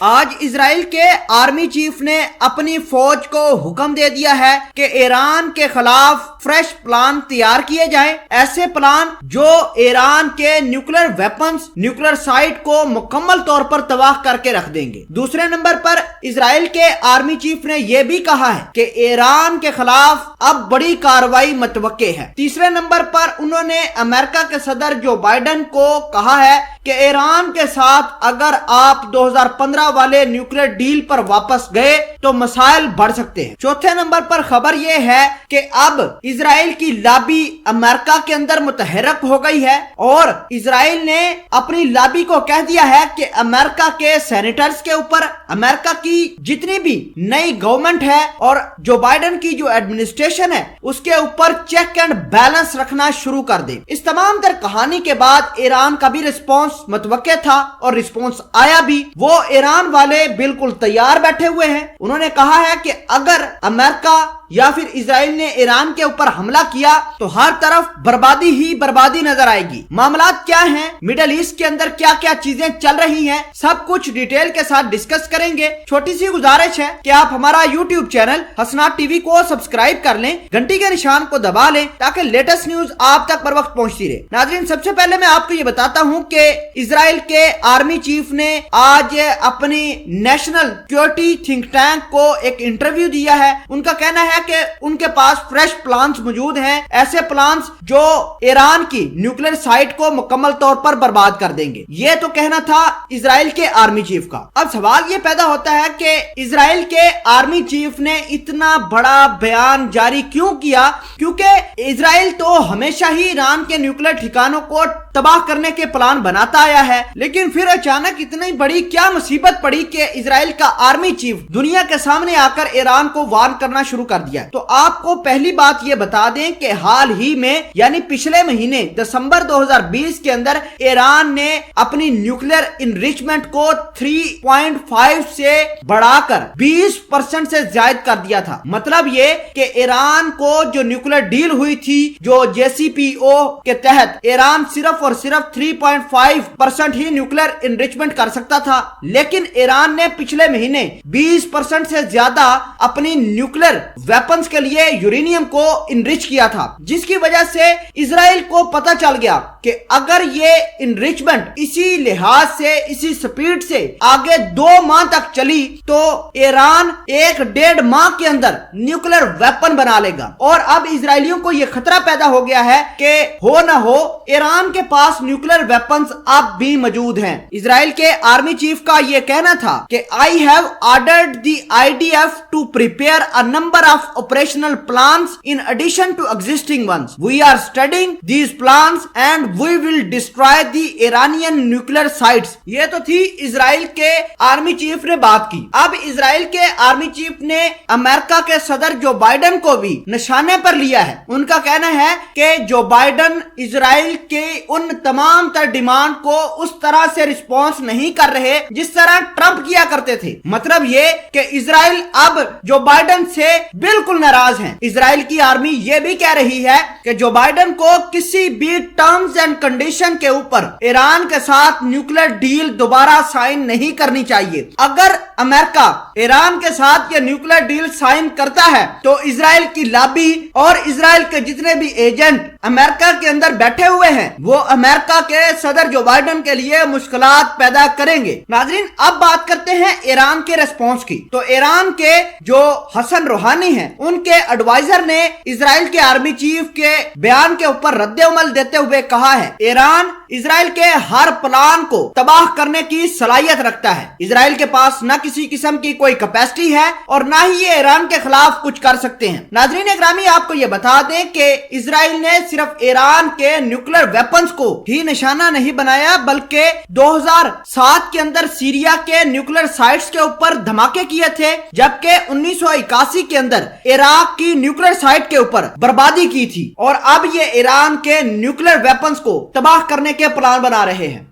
آج اسرائیل کے army chief نے اپنی فوج کو حکم دے دیا ہے کہ ایران کے خلاف فریش پلان تیار کیے جائیں، ایسے پلان جو ایران کے نیوکلیر ویپنز، نیوکلیر سائٹ کو مکمل طور پر تباہ کر کے رکھ دیں گے۔ دوسرے نمبر پر اسرائیل کے آرمی چیف نے یہ بھی کہا ہے کہ ایران کے خلاف اب بڑی کارروائی متوقع ہے۔ تیسرے نمبر پر انہوں نے امریکہ کے صدر جو بائیڈن کو کہا ہے کہ ایران کے ساتھ اگر آپ 2015 والے نیوکلیر ڈیل پر واپس گئے تو مسائل بڑھ سکتے ہیں۔ چوتھے نمبر پر خبر یہ ہے کہ اب اسرائیل کی لابی امریکہ کے اندر متحرک ہو گئی ہے اور اسرائیل نے اپنی لابی کو کہہ دیا ہے کہ امریکہ کے سینیٹرز کے اوپر، امریکہ کی جتنی بھی نئی گورنمنٹ ہے اور جو بائیڈن کی جو ایڈمنسٹریشن ہے اس کے اوپر چیک اینڈ بیلنس رکھنا شروع کر دے۔ اس تمام تر کہانی کے بعد ایران کا بھی رسپانس متوقع تھا اور رسپانس آیا بھی۔ وہ ایران والے بالکل تیار بیٹھے ہوئے ہیں۔ انہوں نے کہا ہے کہ اگر امریکہ یا پھر اسرائیل نے ایران کے اوپر حملہ کیا تو ہر طرف بربادی ہی بربادی نظر آئے گی۔ معاملات کیا ہیں، مڈل ایسٹ کے اندر کیا کیا چیزیں چل رہی ہیں، سب کچھ ڈیٹیل کے ساتھ ڈسکس کریں گے۔ چھوٹی سی گزارش ہے کہ آپ ہمارا یوٹیوب چینل حسنات ٹی وی کو سبسکرائب کر لیں، گھنٹی کے نشان کو دبا لیں تاکہ لیٹسٹ نیوز آپ تک پر وقت پہنچتی رہے۔ ناظرین، سب سے پہلے میں آپ کو یہ بتاتا ہوں کہ اسرائیل کے آرمی چیف نے آج اپنی نیشنل سیکورٹی تھنک ٹینک کو ایک انٹرویو دیا ہے۔ ان کا کہنا ہے کہ ان کے پاس فریش پلانز موجود ہیں، ایسے پلانز جو ایران کی نیوکلیر سائٹ کو مکمل طور پر برباد کر دیں گے۔ یہ تو کہنا تھا اسرائیل کے آرمی چیف کا۔ اب سوال یہ پیدا ہوتا ہے کہ اسرائیل کے آرمی چیف نے اتنا بڑا بیان جاری کیوں کیا؟ کیونکہ اسرائیل تو ہمیشہ ہی ایران کے نیوکلیر ٹھکانوں کو تباہ کرنے کے پلان بناتا آیا ہے، لیکن پھر اچانک اتنی بڑی کیا مصیبت پڑی کہ اسرائیل کا آرمی چیف دنیا کے سامنے آ کر ایران کو وارن کرنا شروع کر دیا۔ تو آپ کو پہلی بات یہ بتا دیں کہ حال ہی میں یعنی پچھلے مہینے دسمبر 2020 کے اندر ایران نے اپنی نیوکلیر انریچمنٹ کو 3.5 سے بڑھا کر 20% سے زائد کر دیا تھا۔ مطلب یہ کہ ایران کو جو نیوکلیر ڈیل ہوئی تھی، جو JCPO کے تحت ایران صرف اور صرف 3.5% ہی نیوکلیر انریچمنٹ کر سکتا تھا، لیکن ایران نے پچھلے مہینے 20% سے زیادہ اپنی نیوکلیر ویپنز کے لیے یورینیم کو انریچ کیا تھا، جس کی وجہ سے اسرائیل کو پتہ چل گیا کہ اگر یہ انریچمنٹ اسی لحاظ سے، اسی سپیڈ سے آگے 2 ماہ تک چلی تو ایران 1.5 ماہ کے اندر نیوکلیر ویپن بنا لے گا۔ اور اب اسرائیلیوں کو یہ خطرہ پیدا ہو گیا ہے کہ ہو نہ ہو ایران کے پاس نیوکلیر ویپنز اب بھی موجود ہیں۔ اسرائیل کے آرمی چیف کا یہ کہنا تھا کہ I have ordered the IDF to prepare a number of operational plans in addition to existing ones. We are studying these plans and we will destroy the Iranian nuclear sites. یہ تو تھی اسرائیل کے army chief نے بات کی۔ اب اسرائیل کے army chief نے امریکہ کے صدر جو بائیڈن کو بھی نشانے پر لیا ہے۔ ان کا کہنا ہے کہ جو بائیڈن اسرائیل کے ان تمام تر ڈیمانڈ کو اس طرح سے رسپانس نہیں کر رہے جس طرح ٹرمپ کیا کرتے تھے۔ مطلب یہ کہ اسرائیل اب جو بائیڈن سے بالکل ناراض ہیں۔ اسرائیل کی آرمی یہ بھی کہہ رہی ہے کہ جو بائیڈن کو کسی بھی ٹرمز اینڈ کنڈیشن کے اوپر ایران کے ساتھ نیوکلیر ڈیل دوبارہ سائن نہیں کرنی چاہیے۔ اگر امریکہ ایران کے ساتھ یہ نیوکلیر ڈیل سائن کرتا ہے تو اسرائیل کی لابی اور اسرائیل کے جتنے بھی ایجنٹ امریکہ کے اندر بیٹھے ہوئے ہیں وہ امریکہ کے صدر جو بائیڈن کے لیے مشکلات پیدا کریں گے۔ ناظرین، اب بات کرتے ہیں ایران کے ریسپانس کی۔ تو ایران کے جو حسن روحانی ہیں ان کے ایڈوائزر نے اسرائیل کے آرمی چیف کے بیان کے اوپر رد عمل دیتے ہوئے کہا ہے ایران اسرائیل کے ہر پلان کو تباہ کرنے کی صلاحیت رکھتا ہے۔ اسرائیل کے پاس نہ کسی قسم کی کوئی کیپیسٹی ہے اور نہ ہی یہ ایران کے خلاف کچھ کر سکتے ہیں۔ ناظرین اکرامی، آپ کو یہ بتا دیں کہ اسرائیل نے صرف ایران کے نیوکلیر ویپنز کو ہی نشانہ نہیں بنایا بلکہ 2007 کے اندر سیریا کے نیوکلیر سائٹس کے اوپر دھماکے کیے تھے، جبکہ 1981 کے اندر عراق کی نیوکلیر سائٹ کے اوپر بربادی کی تھی، اور اب یہ ایران کے نیوکلیر ویپنز کو تباہ کرنے کے پلان بنا رہے ہیں۔